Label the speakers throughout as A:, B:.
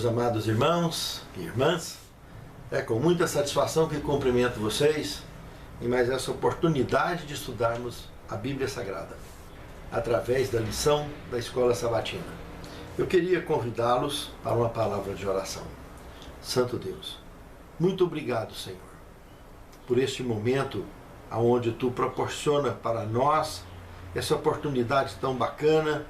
A: Meus amados irmãos e irmãs, é com muita satisfação que cumprimento vocês em mais essa oportunidade de estudarmos a Bíblia Sagrada, através da lição da Escola Sabatina. Eu queria convidá-los para uma palavra de oração. Santo Deus, muito obrigado, Senhor, por este momento onde Tu proporciona para nós essa oportunidade tão bacana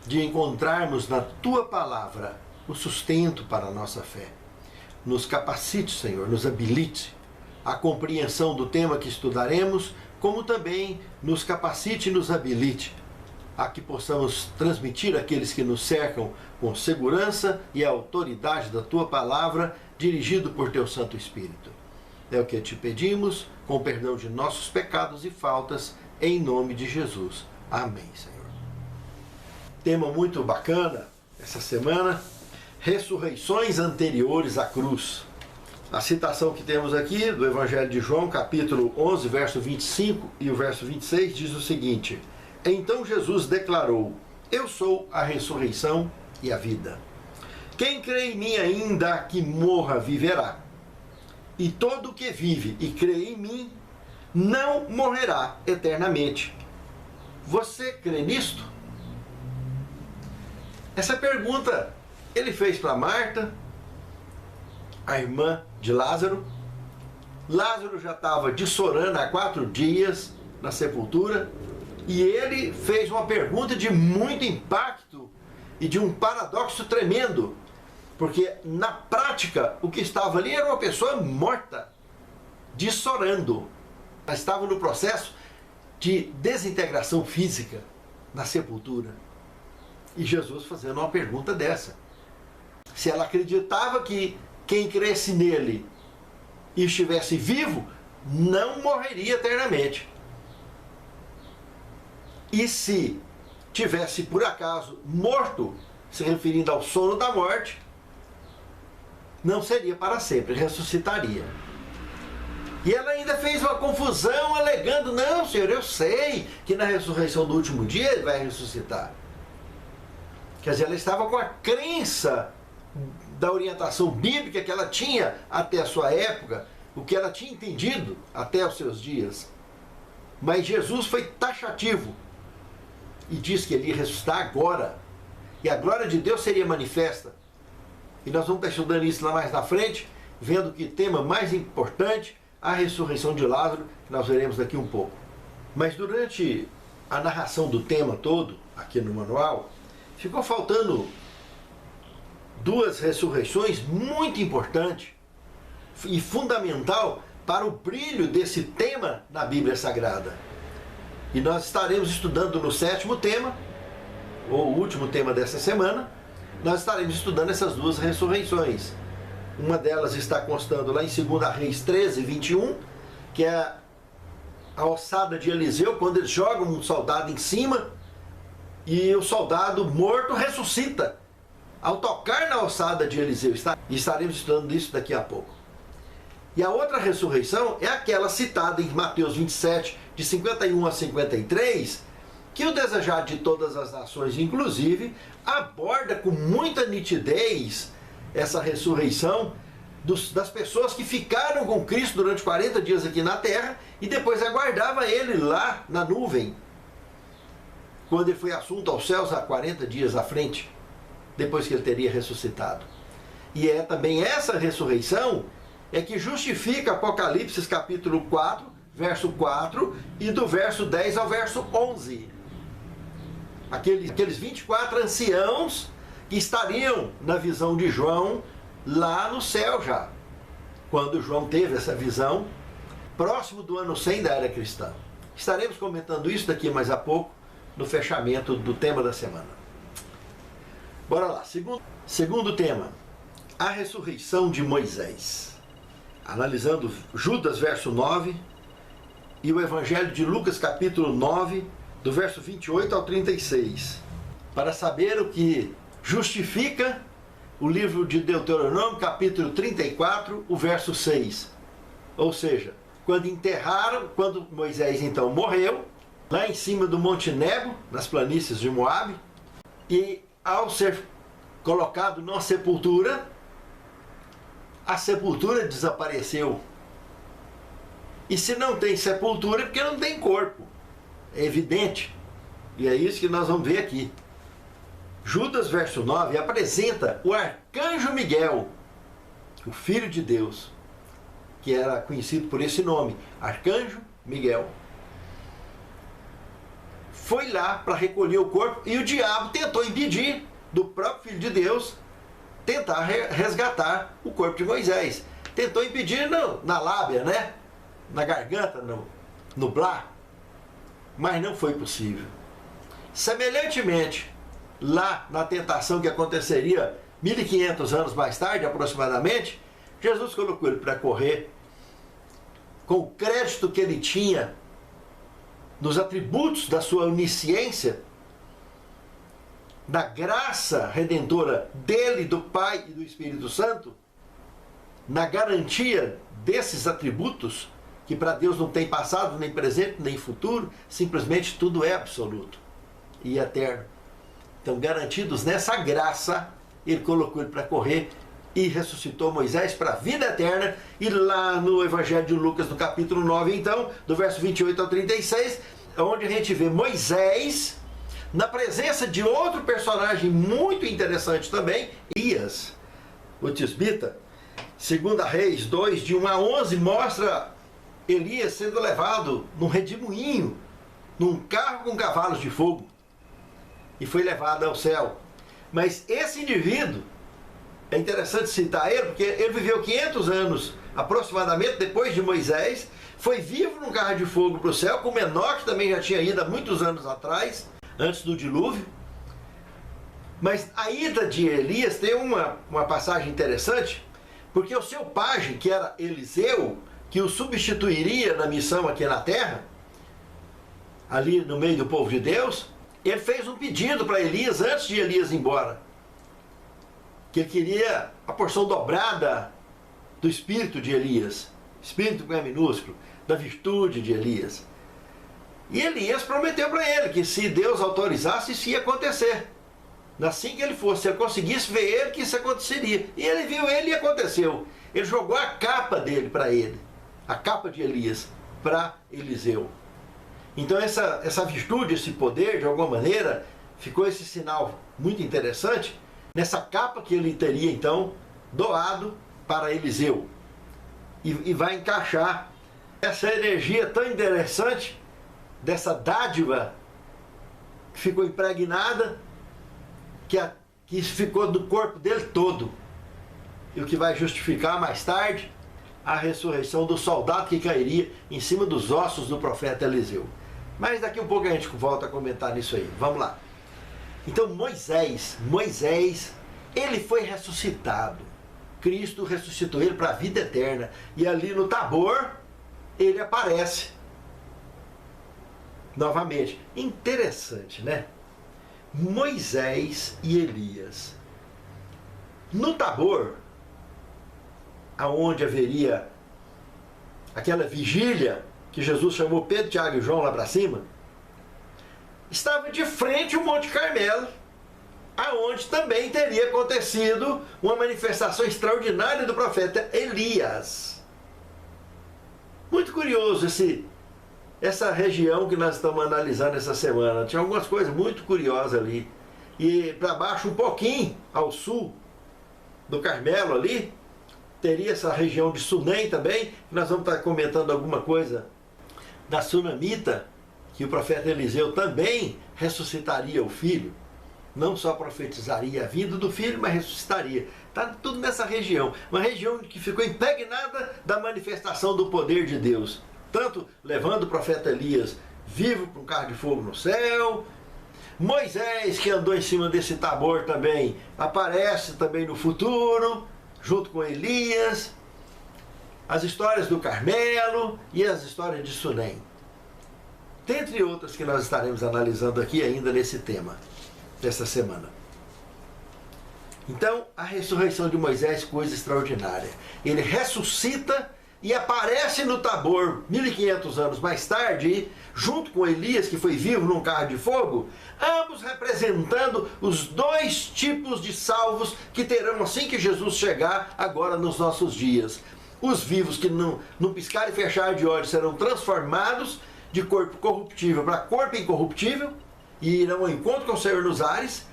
A: de encontrarmos na Tua Palavra o sustento para a nossa fé. Nos capacite, Senhor, nos habilite a compreensão do tema que estudaremos, como também nos capacite e nos habilite a que possamos transmitir àqueles que nos cercam com segurança e a autoridade da Tua Palavra, dirigido por Teu Santo Espírito. É o que te pedimos, com perdão de nossos pecados e faltas, em nome de Jesus. Amém, Senhor. Tema muito bacana essa semana: ressurreições anteriores à cruz. A citação que temos aqui do Evangelho de João, capítulo 11, verso 25 e o verso 26, diz o seguinte: Então Jesus declarou: Eu sou a ressurreição e a vida. Quem crê em mim, ainda que morra, viverá. E todo o que vive e crê em mim não morrerá eternamente. Você crê nisto? Essa pergunta ele fez para Marta, a irmã de Lázaro. Lázaro já estava dessorando há 4 dias na sepultura, e ele fez uma pergunta de muito impacto e de um paradoxo tremendo, porque na prática o que estava ali era uma pessoa morta, dessorando. Ela estava no processo de desintegração física na sepultura. E Jesus fazendo uma pergunta dessa: se ela acreditava que quem cresce nele e estivesse vivo não morreria eternamente, e se tivesse por acaso morto, se referindo ao sono da morte, não seria para sempre, ressuscitaria. E ela ainda fez uma confusão alegando: não, Senhor, eu sei que na ressurreição do último dia ele vai ressuscitar. Quer dizer, ela estava com a crença da orientação bíblica que ela tinha até a sua época, o que ela tinha entendido até os seus dias. Mas Jesus foi taxativo e disse que ele ia ressuscitar agora, e a glória de Deus seria manifesta. E nós vamos estar estudando isso lá mais na frente, vendo que tema mais importante, a ressurreição de Lázaro, que nós veremos daqui um pouco. Mas durante a narração do tema todo, aqui no manual, ficou faltando 2 ressurreições muito importantes e fundamental para o brilho desse tema na Bíblia Sagrada. E nós estaremos estudando no 7º tema, ou o último tema dessa semana, nós estaremos estudando essas 2 ressurreições. Uma delas está constando lá em 2 Reis 13, 21, que é a ossada de Eliseu, quando eles jogam um soldado em cima e o soldado morto ressuscita ao tocar na ossada de Eliseu. E estaremos estudando isso daqui a pouco. E a outra ressurreição é aquela citada em Mateus 27, de 51 a 53, que o desejado de todas as nações, inclusive, aborda com muita nitidez essa ressurreição das pessoas que ficaram com Cristo durante 40 dias aqui na terra e depois aguardava ele lá na nuvem, quando ele foi assunto aos céus há 40 dias à frente, depois que ele teria ressuscitado. E é também essa ressurreição que justifica Apocalipse capítulo 4, verso 4, e do verso 10 ao verso 11. Aqueles 24 anciãos que estariam na visão de João lá no céu já, quando João teve essa visão, próximo do ano 100 da era cristã. Estaremos comentando isso daqui mais a pouco, no fechamento do tema da semana. Bora lá, segundo tema, a ressurreição de Moisés. Analisando Judas, verso 9, e o Evangelho de Lucas, capítulo 9, do verso 28 ao 36, para saber o que justifica o livro de Deuteronômio, capítulo 34, o verso 6. Ou seja, quando Moisés então morreu, lá em cima do Monte Nebo, nas planícies de Moabe, e ao ser colocado numa sepultura, a sepultura desapareceu. E se não tem sepultura, é porque não tem corpo. É evidente. E é isso que nós vamos ver aqui. Judas, verso 9, apresenta o arcanjo Miguel, o Filho de Deus, que era conhecido por esse nome, Arcanjo Miguel. Foi lá para recolher o corpo e o diabo tentou impedir do próprio Filho de Deus tentar resgatar o corpo de Moisés. Tentou impedir na lábia, né? Na garganta, no blá, mas não foi possível. Semelhantemente, lá na tentação que aconteceria 1500 anos mais tarde, aproximadamente, Jesus colocou ele para correr com o crédito que ele tinha nos atributos da sua onisciência, da graça redentora dele, do Pai e do Espírito Santo, na garantia desses atributos, que para Deus não tem passado, nem presente, nem futuro, simplesmente tudo é absoluto e eterno. Então, garantidos nessa graça, ele colocou ele para correr e ressuscitou Moisés para a vida eterna. E lá no Evangelho de Lucas, no capítulo 9, então, do verso 28 ao 36, onde a gente vê Moisés na presença de outro personagem muito interessante também, Elias, o tisbita. 2 Reis 2, de 1 a 11, mostra Elias sendo levado num redemoinho, num carro com cavalos de fogo, e foi levado ao céu. Mas esse indivíduo, é interessante citar ele, porque ele viveu 500 anos aproximadamente depois de Moisés, foi vivo num carro de fogo para o céu, como Enoque também já tinha ido há muitos anos atrás, antes do dilúvio. Mas a ida de Elias tem uma passagem interessante, porque o seu pajem, que era Eliseu, que o substituiria na missão aqui na terra, ali no meio do povo de Deus, ele fez um pedido para Elias antes de Elias ir embora, que ele queria a porção dobrada do espírito de Elias, espírito com E minúsculo, da virtude de Elias. E Elias prometeu para ele que se Deus autorizasse, isso ia acontecer. Assim que ele fosse, se ele conseguisse ver ele, que isso aconteceria. E ele viu ele e aconteceu. Ele jogou a capa dele para ele, a capa de Elias, para Eliseu. Então essa virtude, esse poder, de alguma maneira, ficou esse sinal muito interessante nessa capa que ele teria, então, doado para Eliseu. E vai encaixar essa energia tão interessante dessa dádiva que ficou impregnada, que ficou do corpo dele todo. E o que vai justificar mais tarde a ressurreição do soldado que cairia em cima dos ossos do profeta Eliseu. Mas daqui a um pouco a gente volta a comentar nisso aí. Vamos lá. Então Moisés, ele foi ressuscitado. Cristo ressuscitou ele para a vida eterna. E ali no Tabor, ele aparece novamente. Interessante, né? Moisés e Elias. No Tabor, aonde haveria aquela vigília que Jesus chamou Pedro, Tiago e João lá para cima, estava de frente ao Monte Carmelo, aonde também teria acontecido uma manifestação extraordinária do profeta Elias. Muito curioso essa região que nós estamos analisando essa semana. Tinha algumas coisas muito curiosas ali. E para baixo, um pouquinho ao sul do Carmelo ali, teria essa região de Sunem também. Nós vamos estar comentando alguma coisa da Sunamita, que o profeta Eliseu também ressuscitaria o filho. Não só profetizaria a vinda do filho, mas ressuscitaria. Está tudo nessa região. Uma região que ficou impregnada da manifestação do poder de Deus. Tanto levando o profeta Elias vivo para um carro de fogo no céu. Moisés, que andou em cima desse Tabor também, aparece também no futuro, junto com Elias. As histórias do Carmelo e as histórias de Sunem. Dentre outras que nós estaremos analisando aqui ainda nesse tema, dessa semana. Então, a ressurreição de Moisés, coisa extraordinária. Ele ressuscita e aparece no Tabor 1500 anos mais tarde, junto com Elias, que foi vivo num carro de fogo, ambos representando os dois tipos de salvos que terão assim que Jesus chegar agora nos nossos dias. Os vivos que não piscar e fechar de olhos serão transformados de corpo corruptível para corpo incorruptível e irão ao encontro com o Senhor nos ares,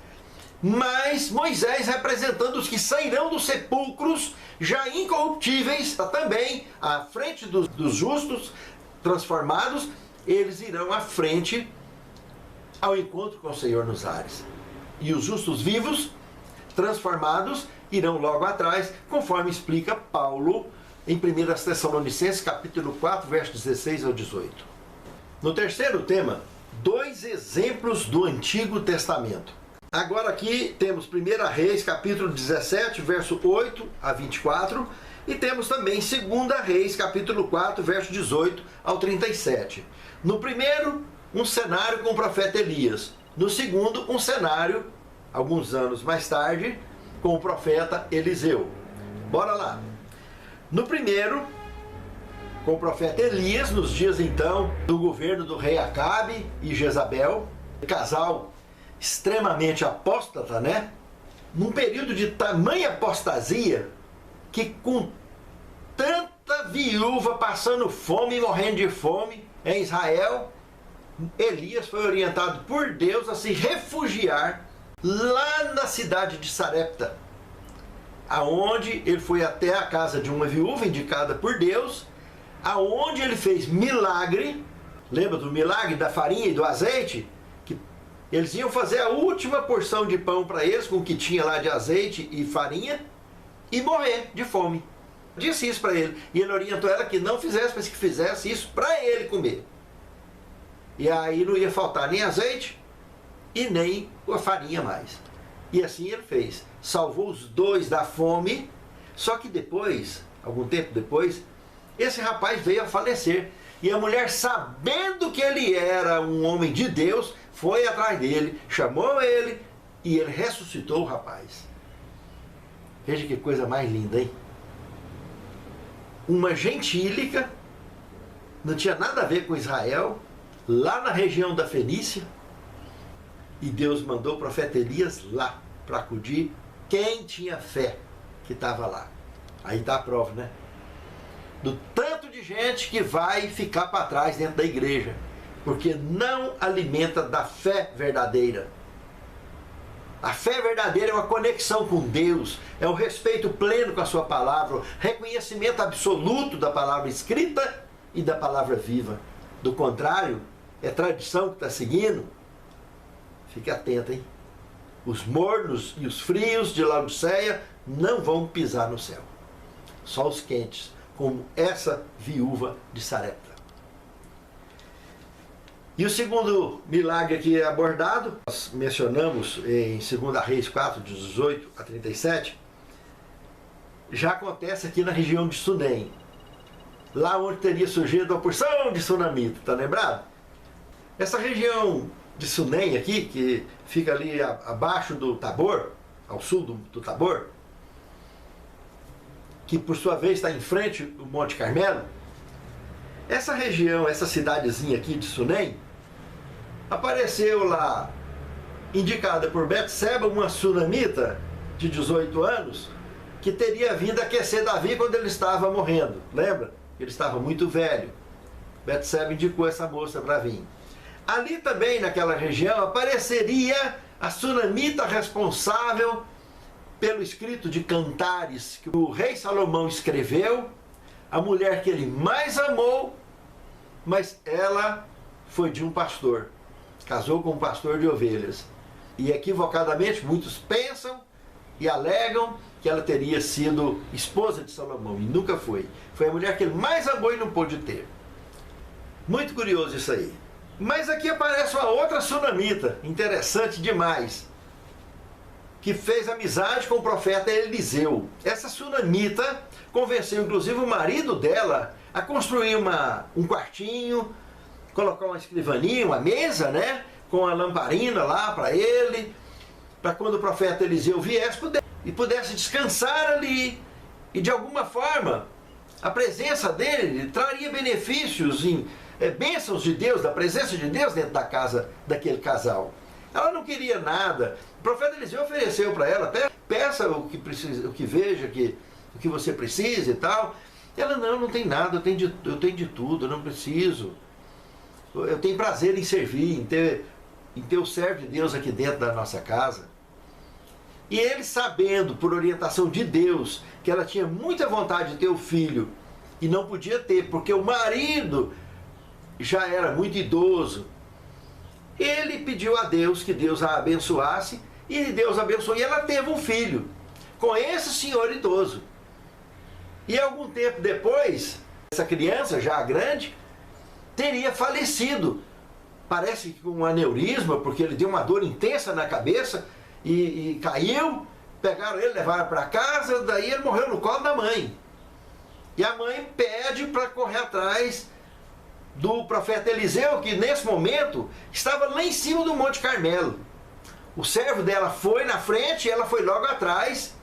A: mas Moisés representando os que sairão dos sepulcros já incorruptíveis, também à frente dos justos transformados, eles irão à frente ao encontro com o Senhor nos ares. E os justos vivos transformados irão logo atrás, conforme explica Paulo em 1 Tessalonicenses capítulo 4, versos 16 ao 18. No terceiro tema, dois exemplos do Antigo Testamento. Agora aqui temos 1 Reis, capítulo 17, verso 8 a 24, e temos também 2 Reis, capítulo 4, verso 18 ao 37. No primeiro, um cenário com o profeta Elias. No segundo, um cenário, alguns anos mais tarde, com o profeta Eliseu. Bora lá. No primeiro, com o profeta Elias, nos dias então do governo do rei Acabe e Jezabel, casal extremamente apóstata, né? Num período de tamanha apostasia que, com tanta viúva passando fome e morrendo de fome em Israel, Elias foi orientado por Deus a se refugiar lá na cidade de Sarepta, aonde ele foi até a casa de uma viúva indicada por Deus, aonde ele fez milagre. Lembra do milagre da farinha e do azeite? Eles iam fazer a última porção de pão para eles, com o que tinha lá de azeite e farinha, e morrer de fome. Disse isso para ele. E ele orientou ela que não fizesse, mas que fizesse isso para ele comer. E aí não ia faltar nem azeite e nem a farinha mais. E assim ele fez. Salvou os dois da fome, só que depois, algum tempo depois, esse rapaz veio a falecer. E a mulher, sabendo que ele era um homem de Deus, foi atrás dele, chamou ele e ele ressuscitou o rapaz. Veja que coisa mais linda, hein? Uma gentílica, não tinha nada a ver com Israel, lá na região da Fenícia, e Deus mandou o profeta Elias lá para acudir quem tinha fé que estava lá. Aí está a prova, né? Do tanto de gente que vai ficar para trás dentro da igreja, porque não alimenta da fé verdadeira. A fé verdadeira é uma conexão com Deus, é o respeito pleno com a sua palavra, o reconhecimento absoluto da palavra escrita e da palavra viva. Do contrário, é tradição que está seguindo. Fique atento, hein? Os mornos e os frios de Laodiceia não vão pisar no céu. Só os quentes, como essa viúva de Sarepta. E o segundo milagre aqui abordado, nós mencionamos em 2 Reis 4, de 18 a 37, já acontece aqui na região de Sunem, lá onde teria surgido a porção de sunamita, tá lembrado? Essa região de Sunem aqui, que fica ali abaixo do Tabor, ao sul do Tabor, que por sua vez está em frente do Monte Carmelo, essa região, essa cidadezinha aqui de Sunem, apareceu lá, indicada por Betseba, uma sunamita de 18 anos, que teria vindo aquecer Davi quando ele estava morrendo. Lembra? Ele estava muito velho. Betseba indicou essa moça para vir. Ali também, naquela região, apareceria a sunamita responsável pelo escrito de Cantares, que o rei Salomão escreveu, a mulher que ele mais amou, mas ela foi de um pastor. Casou com um pastor de ovelhas. E equivocadamente muitos pensam e alegam que ela teria sido esposa de Salomão. E nunca foi. Foi a mulher que ele mais amou e não pôde ter. Muito curioso isso aí. Mas aqui aparece uma outra sunamita, interessante demais, que fez amizade com o profeta Eliseu. Essa sunamita convenceu inclusive o marido dela a construir um quartinho, colocar uma escrivaninha, uma mesa, né, com a lamparina lá para ele, para quando o profeta Eliseu viesse e pudesse descansar ali e de alguma forma A presença dele traria benefícios, bênçãos de Deus, da presença de Deus dentro da casa daquele casal. Ela não queria nada. O profeta Eliseu ofereceu para ela, até peça o que precisa, o que veja, o que você precisa e tal. Ela, não tem nada, eu tenho de tudo, eu não preciso. Eu tenho prazer em servir, em ter o servo de Deus aqui dentro da nossa casa. E ele, sabendo, por orientação de Deus, que ela tinha muita vontade de ter o filho e não podia ter, porque o marido já era muito idoso, ele pediu a Deus que Deus a abençoasse, e Deus abençoou, e ela teve um filho com esse senhor idoso. E algum tempo depois, essa criança, já grande, teria falecido. Parece que com um aneurisma, porque ele deu uma dor intensa na cabeça, e caiu, pegaram ele, levaram para casa, daí ele morreu no colo da mãe. E a mãe pede para correr atrás do profeta Eliseu, que nesse momento estava lá em cima do Monte Carmelo. O servo dela foi na frente e ela foi logo atrás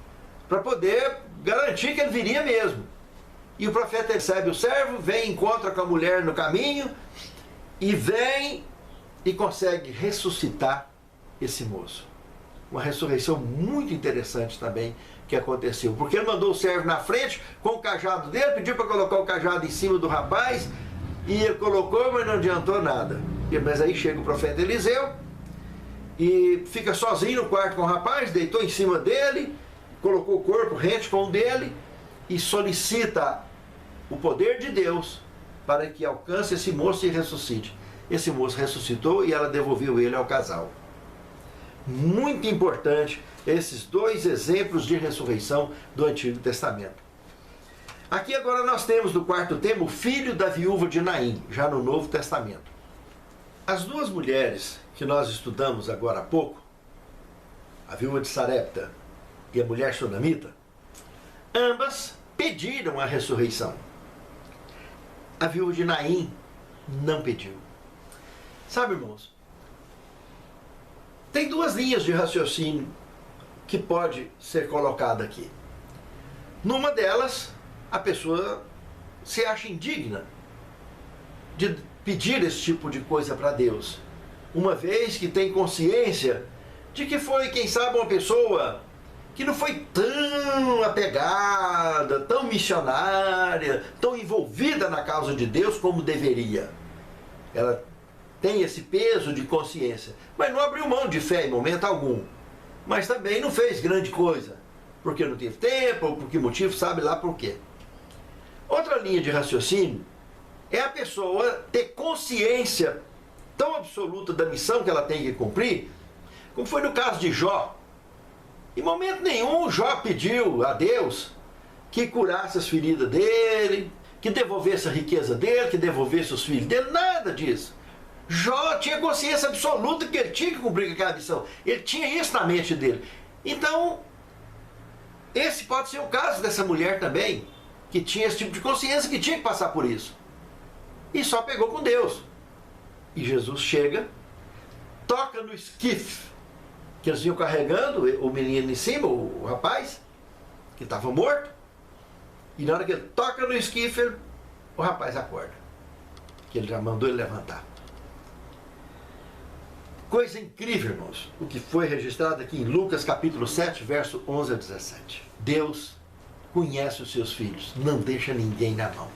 A: para poder garantir que ele viria mesmo. E o profeta recebe o servo, vem, encontra com a mulher no caminho e vem e consegue ressuscitar esse moço. Uma ressurreição muito interessante também que aconteceu, porque ele mandou o servo na frente com o cajado dele, pediu para colocar o cajado em cima do rapaz, e ele colocou, mas não adiantou nada. Mas aí chega o profeta Eliseu e fica sozinho no quarto com o rapaz, deitou em cima dele, colocou o corpo rente com o dele e solicita o poder de Deus para que alcance esse moço e ressuscite. Esse moço ressuscitou e ela devolveu ele ao casal. Muito importante esses dois exemplos de ressurreição do Antigo Testamento. Aqui agora nós temos no quarto tema o filho da viúva de Naim, já no Novo Testamento. As duas mulheres que nós estudamos agora há pouco, a viúva de Sarepta e a mulher sunamita, ambas pediram a ressurreição. A viúva de Naim não pediu. Sabe, irmãos, tem duas linhas de raciocínio que pode ser colocada aqui. Numa delas, a pessoa se acha indigna de pedir esse tipo de coisa para Deus, uma vez que tem consciência de que foi, quem sabe, uma pessoa que não foi tão apegada, tão missionária, tão envolvida na causa de Deus como deveria. Ela tem esse peso de consciência, mas não abriu mão de fé em momento algum. Mas também não fez grande coisa, porque não teve tempo, ou por que motivo, sabe lá por quê. Outra linha de raciocínio é a pessoa ter consciência tão absoluta da missão que ela tem que cumprir, como foi no caso de Jó. Em momento nenhum, Jó pediu a Deus que curasse as feridas dele, que devolvesse a riqueza dele, que devolvesse os filhos dele, nada disso. Jó tinha consciência absoluta que ele tinha que cumprir aquela missão. Ele tinha isso na mente dele. Então, esse pode ser o caso dessa mulher também, que tinha esse tipo de consciência, que tinha que passar por isso. E só pegou com Deus. E Jesus chega, toca no esquife, que eles vinham carregando o menino em cima, o rapaz, que estava morto. E na hora que ele toca no esquife, o rapaz acorda. Que ele já mandou ele levantar. Coisa incrível, irmãos, o que foi registrado aqui em Lucas capítulo 7, verso 11 a 17. Deus conhece os seus filhos, não deixa ninguém na mão.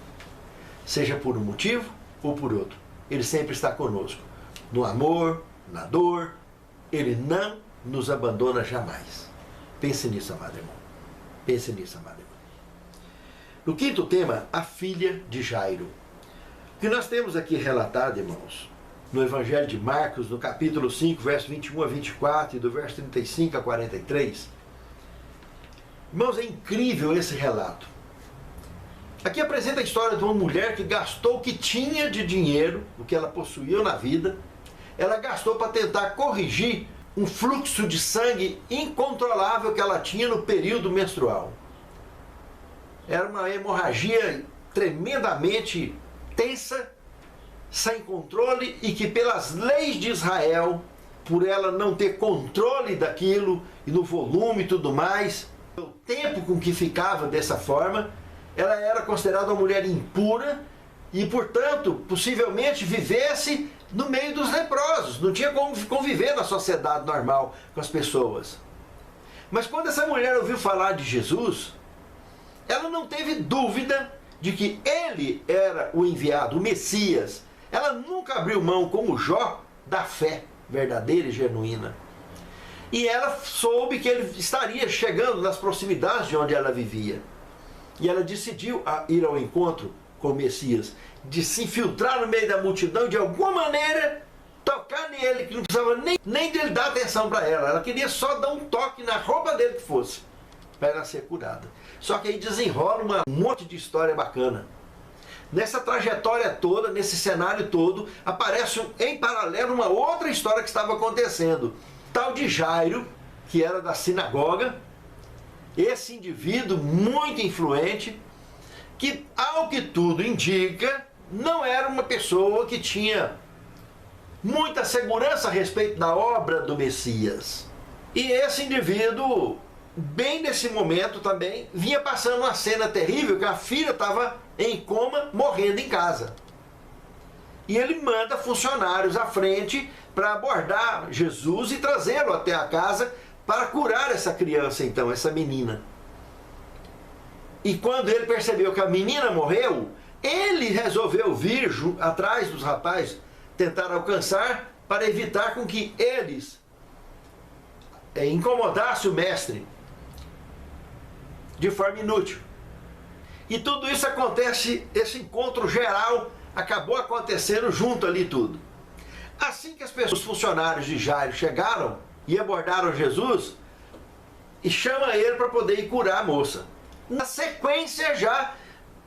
A: Seja por um motivo ou por outro. Ele sempre está conosco. No amor, na dor, Ele não nos abandona jamais. Pense nisso, amado irmão. Pense nisso, amado irmão. No quinto tema, a filha de Jairo. O que nós temos aqui relatado, irmãos, no Evangelho de Marcos, no capítulo 5, verso 21 a 24 e do verso 35 a 43. Irmãos, é incrível esse relato. Aqui apresenta a história de uma mulher que gastou o que tinha de dinheiro, o que ela possuía na vida, ela gastou para tentar corrigir um fluxo de sangue incontrolável que ela tinha no período menstrual. Era uma hemorragia tremendamente tensa, sem controle, e que pelas leis de Israel, por ela não ter controle daquilo, e no volume e tudo mais, o tempo com que ficava dessa forma, ela era considerada uma mulher impura e, portanto, possivelmente vivesse no meio dos leprosos. Não tinha como conviver na sociedade normal com as pessoas. Mas quando essa mulher ouviu falar de Jesus, ela não teve dúvida de que ele era o enviado, o Messias. Ela nunca abriu mão, como Jó, da fé verdadeira e genuína. E ela soube que ele estaria chegando nas proximidades de onde ela vivia. E ela decidiu ir ao encontro com o Messias, de se infiltrar no meio da multidão e de alguma maneira tocar nele, que não precisava nem dele dar atenção para ela. Ela queria só dar um toque na roupa dele que fosse, para ela ser curada. Só que aí desenrola um monte de história bacana. Nessa trajetória toda, nesse cenário todo, aparece em paralelo uma outra história que estava acontecendo. Tal de Jairo, que era da sinagoga, esse indivíduo muito influente, que, ao que tudo indica, não era uma pessoa que tinha muita segurança a respeito da obra do Messias. E esse indivíduo, bem nesse momento também, vinha passando uma cena terrível, que a filha estava em coma, morrendo em casa. E ele manda funcionários à frente para abordar Jesus e trazê-lo até a casa para curar essa criança, então, essa menina. E quando ele percebeu que a menina morreu, ele resolveu vir atrás dos rapazes, tentar alcançar, para evitar com que eles incomodassem o mestre de forma inútil. E tudo isso acontece, esse encontro geral acabou acontecendo junto ali tudo. Assim que os funcionários de Jairo chegaram e abordaram Jesus, e chama ele para poder ir curar a moça. Na sequência já,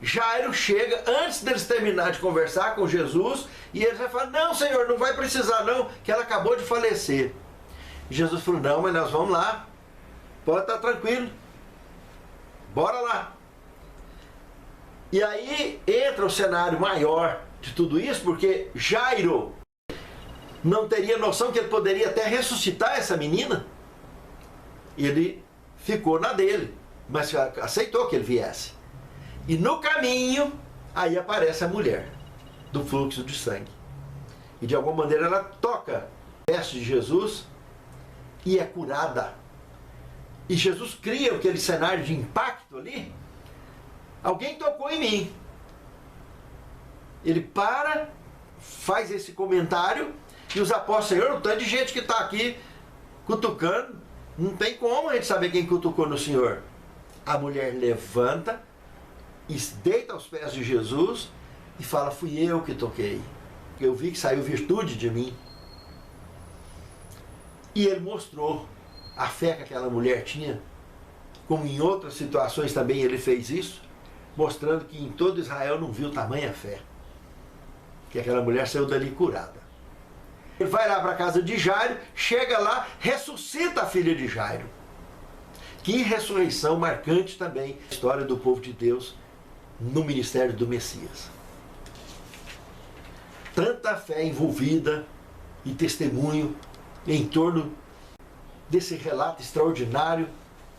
A: Jairo chega, antes deles terminar de conversar com Jesus, e ele vai falar: não, Senhor, não vai precisar não, que ela acabou de falecer. E Jesus falou: não, mas nós vamos lá, pode estar tranquilo, bora lá. E aí entra o cenário maior de tudo isso, porque Jairo não teria noção que ele poderia até ressuscitar essa menina. Ele ficou na dele, mas aceitou que ele viesse. E no caminho, aí aparece a mulher do fluxo de sangue. E de alguma maneira ela toca a veste de Jesus e é curada. E Jesus cria aquele cenário de impacto ali. Alguém tocou em mim. Ele para, faz esse comentário, e os apóstolos: Senhor, o tanto de gente que está aqui cutucando, não tem como a gente saber quem cutucou no Senhor. A mulher levanta, deita aos pés de Jesus e fala: fui eu que toquei, eu vi que saiu virtude de mim. E ele mostrou a fé que aquela mulher tinha, como em outras situações também ele fez isso, mostrando que em todo Israel não viu tamanha fé, que aquela mulher saiu dali curada. Ele vai lá para a casa de Jairo, chega lá, ressuscita a filha de Jairo. Que ressurreição marcante também a história do povo de Deus no ministério do Messias. Tanta fé envolvida e testemunho em torno desse relato extraordinário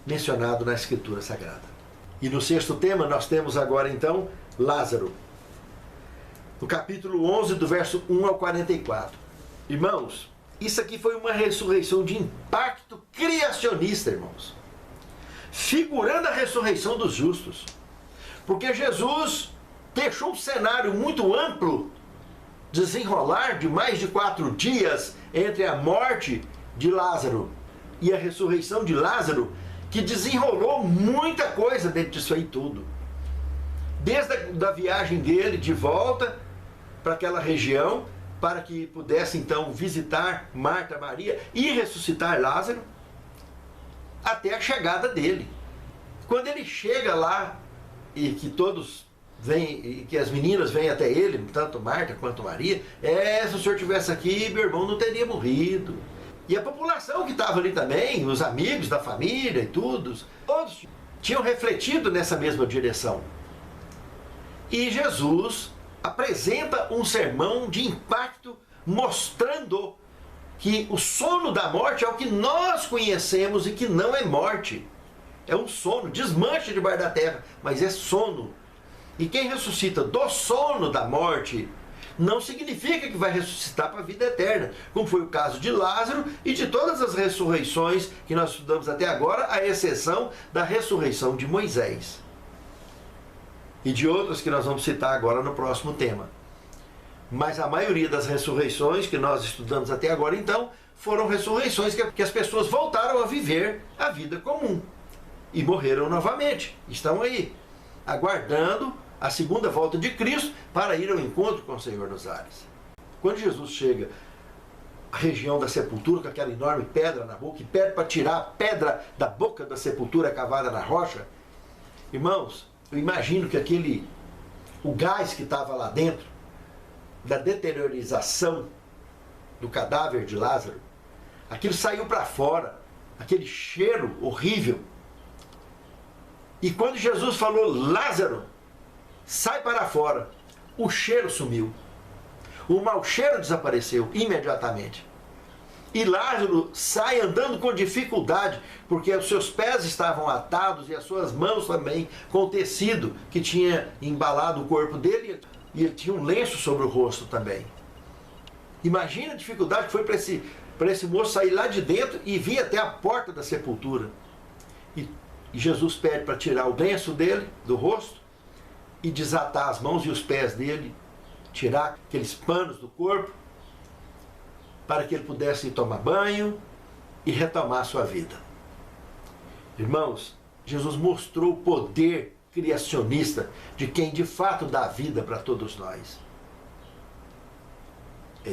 A: mencionado na Escritura Sagrada. E no sexto tema nós temos agora então Lázaro. No capítulo 11, do verso 1 ao 44. Irmãos, isso aqui foi uma ressurreição de impacto criacionista, irmãos. Figurando a ressurreição dos justos. Porque Jesus deixou um cenário muito amplo, desenrolar de mais de 4 dias entre a morte de Lázaro e a ressurreição de Lázaro, que desenrolou muita coisa dentro disso aí tudo. Desde a viagem dele de volta para aquela região, para que pudesse então visitar Marta, Maria e ressuscitar Lázaro, até a chegada dele. Quando ele chega lá, e que todos vêm, e que as meninas vêm até ele, tanto Marta quanto Maria: se o senhor estivesse aqui, meu irmão não teria morrido. E a população que estava ali também, os amigos da família e todos tinham refletido nessa mesma direção. E Jesus apresenta um sermão de impacto, mostrando que o sono da morte é o que nós conhecemos e que não é morte. É um sono, desmanche debaixo da terra, mas é sono. E quem ressuscita do sono da morte não significa que vai ressuscitar para a vida eterna, como foi o caso de Lázaro e de todas as ressurreições que nós estudamos até agora, à exceção da ressurreição de Moisés. E de outras que nós vamos citar agora no próximo tema. Mas a maioria das ressurreições que nós estudamos até agora, então, foram ressurreições que as pessoas voltaram a viver a vida comum. E morreram novamente. Estão aí, aguardando a segunda volta de Cristo para ir ao encontro com o Senhor nos ares. Quando Jesus chega à região da sepultura com aquela enorme pedra na boca e pede para tirar a pedra da boca da sepultura cavada na rocha, irmãos, eu imagino que o gás que estava lá dentro, da deteriorização do cadáver de Lázaro, aquilo saiu para fora, aquele cheiro horrível. E quando Jesus falou, Lázaro, sai para fora, o cheiro sumiu. O mau cheiro desapareceu imediatamente. E Lázaro sai andando com dificuldade, porque os seus pés estavam atados e as suas mãos também, com o tecido que tinha embalado o corpo dele, e ele tinha um lenço sobre o rosto também. Imagina a dificuldade que foi para esse moço sair lá de dentro e vir até a porta da sepultura. E Jesus pede para tirar o lenço dele, do rosto, e desatar as mãos e os pés dele, tirar aqueles panos do corpo, para que ele pudesse ir tomar banho e retomar a sua vida. Irmãos, Jesus mostrou o poder criacionista de quem de fato dá vida para todos nós.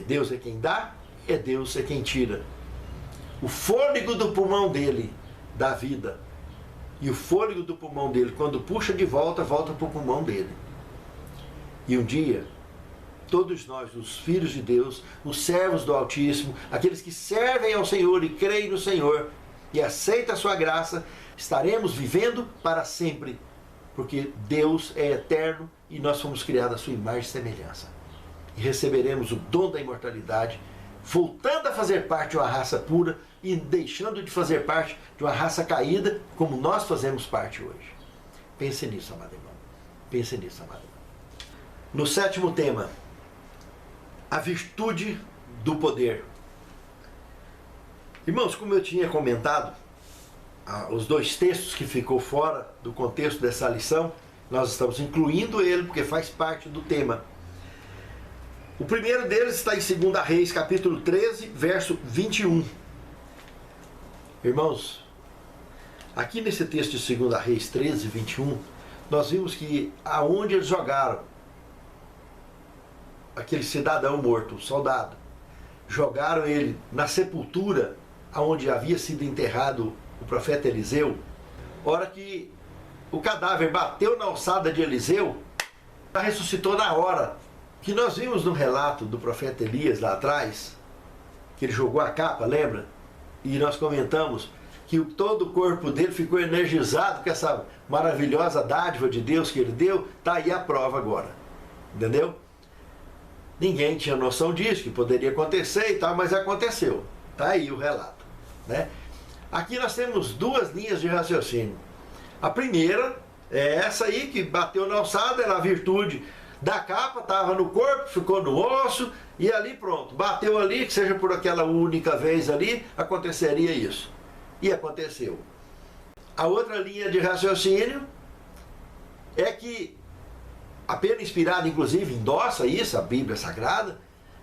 A: Deus é quem dá, Deus é quem tira. O fôlego do pulmão dele dá vida. E o fôlego do pulmão dele, quando puxa de volta, volta para o pulmão dele. E um dia, todos nós, os filhos de Deus, os servos do Altíssimo, aqueles que servem ao Senhor e creem no Senhor e aceitam a sua graça, estaremos vivendo para sempre, porque Deus é eterno e nós fomos criados à sua imagem e semelhança. E receberemos o dom da imortalidade, voltando a fazer parte de uma raça pura e deixando de fazer parte de uma raça caída, como nós fazemos parte hoje. Pense nisso, amado irmão. Pense nisso, amado irmão. No sétimo tema, a virtude do poder. Irmãos, como eu tinha comentado, os dois textos que ficou fora do contexto dessa lição, nós estamos incluindo ele porque faz parte do tema. O primeiro deles está em 2 Reis, capítulo 13, verso 21. Irmãos, aqui nesse texto de 2 Reis 13, 21, nós vimos que aonde eles jogaram aquele cidadão morto, o soldado, jogaram ele na sepultura aonde havia sido enterrado o profeta Eliseu. Hora que o cadáver bateu na alçada de Eliseu, ressuscitou na hora. Que nós vimos no relato do profeta Elias lá atrás, que ele jogou a capa, lembra? E nós comentamos que todo o corpo dele ficou energizado com essa maravilhosa dádiva de Deus que ele deu. Está aí a prova agora, entendeu? Ninguém tinha noção disso, que poderia acontecer e tal, mas aconteceu. Está aí o relato, né? Aqui nós temos duas linhas de raciocínio. A primeira é essa aí, que bateu na alçada, era a virtude da capa, estava no corpo, ficou no osso, e ali pronto, bateu ali, que seja por aquela única vez ali, aconteceria isso. E aconteceu. A outra linha de raciocínio é que, a pena inspirada inclusive endossa isso, a Bíblia Sagrada,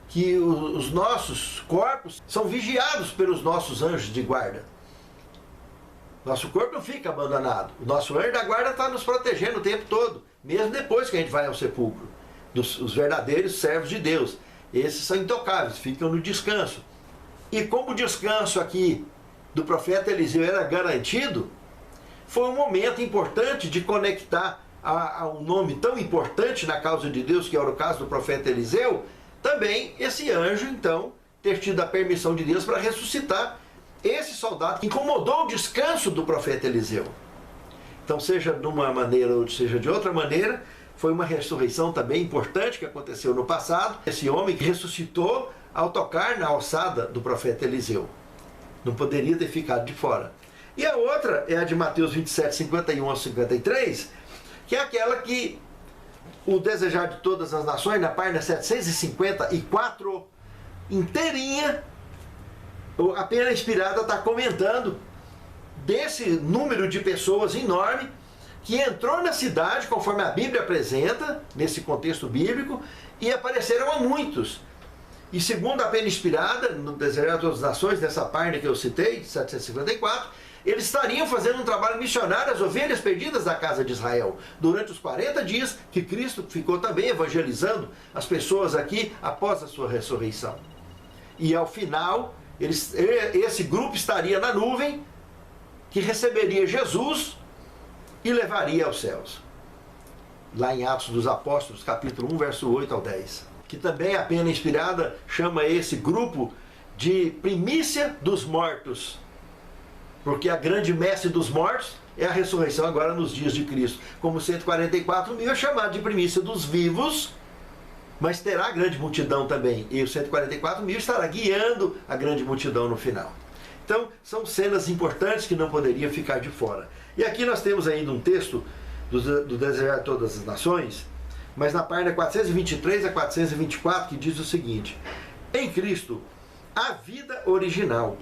A: que os nossos corpos são vigiados pelos nossos anjos de guarda. Nosso corpo não fica abandonado. O nosso anjo da guarda está nos protegendo o tempo todo, mesmo depois que a gente vai ao sepulcro. Os verdadeiros servos de Deus. Esses são intocáveis, ficam no descanso. E como o descanso aqui do profeta Eliseu era garantido, foi um momento importante de conectar a um nome tão importante na causa de Deus, que era o caso do profeta Eliseu, também esse anjo, então, ter tido a permissão de Deus para ressuscitar esse soldado que incomodou o descanso do profeta Eliseu. Então, seja de uma maneira ou seja de outra maneira, foi uma ressurreição também importante que aconteceu no passado. Esse homem que ressuscitou ao tocar na alçada do profeta Eliseu. Não poderia ter ficado de fora. E a outra é a de Mateus 27, 51 a 53, que é aquela que O Desejar de Todas as Nações, na página 754, inteirinha, a Pena Inspirada está comentando desse número de pessoas enorme que entrou na cidade, conforme a Bíblia apresenta, nesse contexto bíblico, e apareceram a muitos. E segundo a Pena Inspirada, no Desejar de Todas as Nações, nessa página que eu citei, 754, eles estariam fazendo um trabalho missionário às ovelhas perdidas da casa de Israel, durante os 40 dias que Cristo ficou também evangelizando as pessoas aqui após a sua ressurreição. E ao final, esse grupo estaria na nuvem, que receberia Jesus e levaria aos céus. Lá em Atos dos Apóstolos, capítulo 1, verso 8 ao 10. Que também a Pena Inspirada chama esse grupo de primícia dos mortos. Porque a grande messe dos mortos é a ressurreição agora nos dias de Cristo. Como 144 mil é chamado de primícia dos vivos, mas terá grande multidão também. E os 144 mil estará guiando a grande multidão no final. Então, são cenas importantes que não poderiam ficar de fora. E aqui nós temos ainda um texto do Desejar de Todas as Nações, mas na página 423 a 424, que diz o seguinte: em Cristo, a vida original,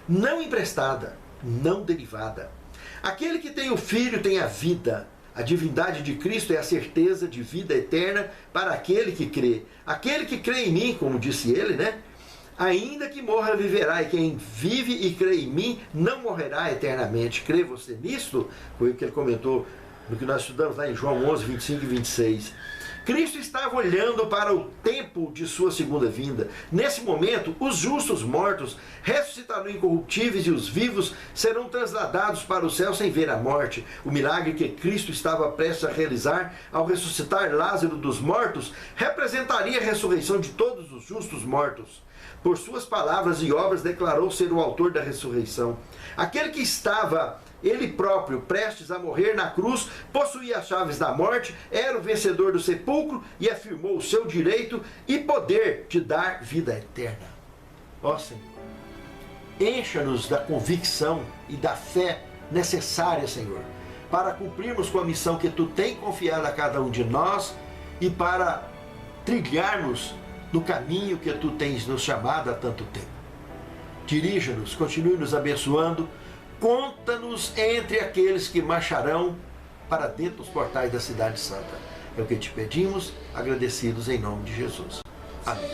A: não emprestada, não derivada. Aquele que tem o Filho tem a vida. A divindade de Cristo é a certeza de vida eterna para aquele que crê. Aquele que crê em mim, como disse ele, né? Ainda que morra, viverá, e quem vive e crê em mim não morrerá eternamente. Crê você nisto? Foi o que ele comentou no que nós estudamos lá em João 11, 25 e 26. Cristo estava olhando para o tempo de sua segunda vinda. Nesse momento, os justos mortos ressuscitarão incorruptíveis e os vivos serão transladados para o céu sem ver a morte. O milagre que Cristo estava prestes a realizar ao ressuscitar Lázaro dos mortos representaria a ressurreição de todos os justos mortos. Por suas palavras e obras declarou ser o autor da ressurreição. Aquele que estava ele próprio, prestes a morrer na cruz, possuía as chaves da morte, era o vencedor do sepulcro e afirmou o seu direito e poder de dar vida eterna. Ó Senhor, encha-nos da convicção e da fé necessária, Senhor, para cumprirmos com a missão que Tu tem confiado a cada um de nós e para trilharmos no caminho que Tu tens nos chamado há tanto tempo. Dirija-nos, continue nos abençoando. Conta-nos entre aqueles que marcharão para dentro dos portais da Cidade Santa. É o que te pedimos, agradecidos em nome de Jesus. Amém.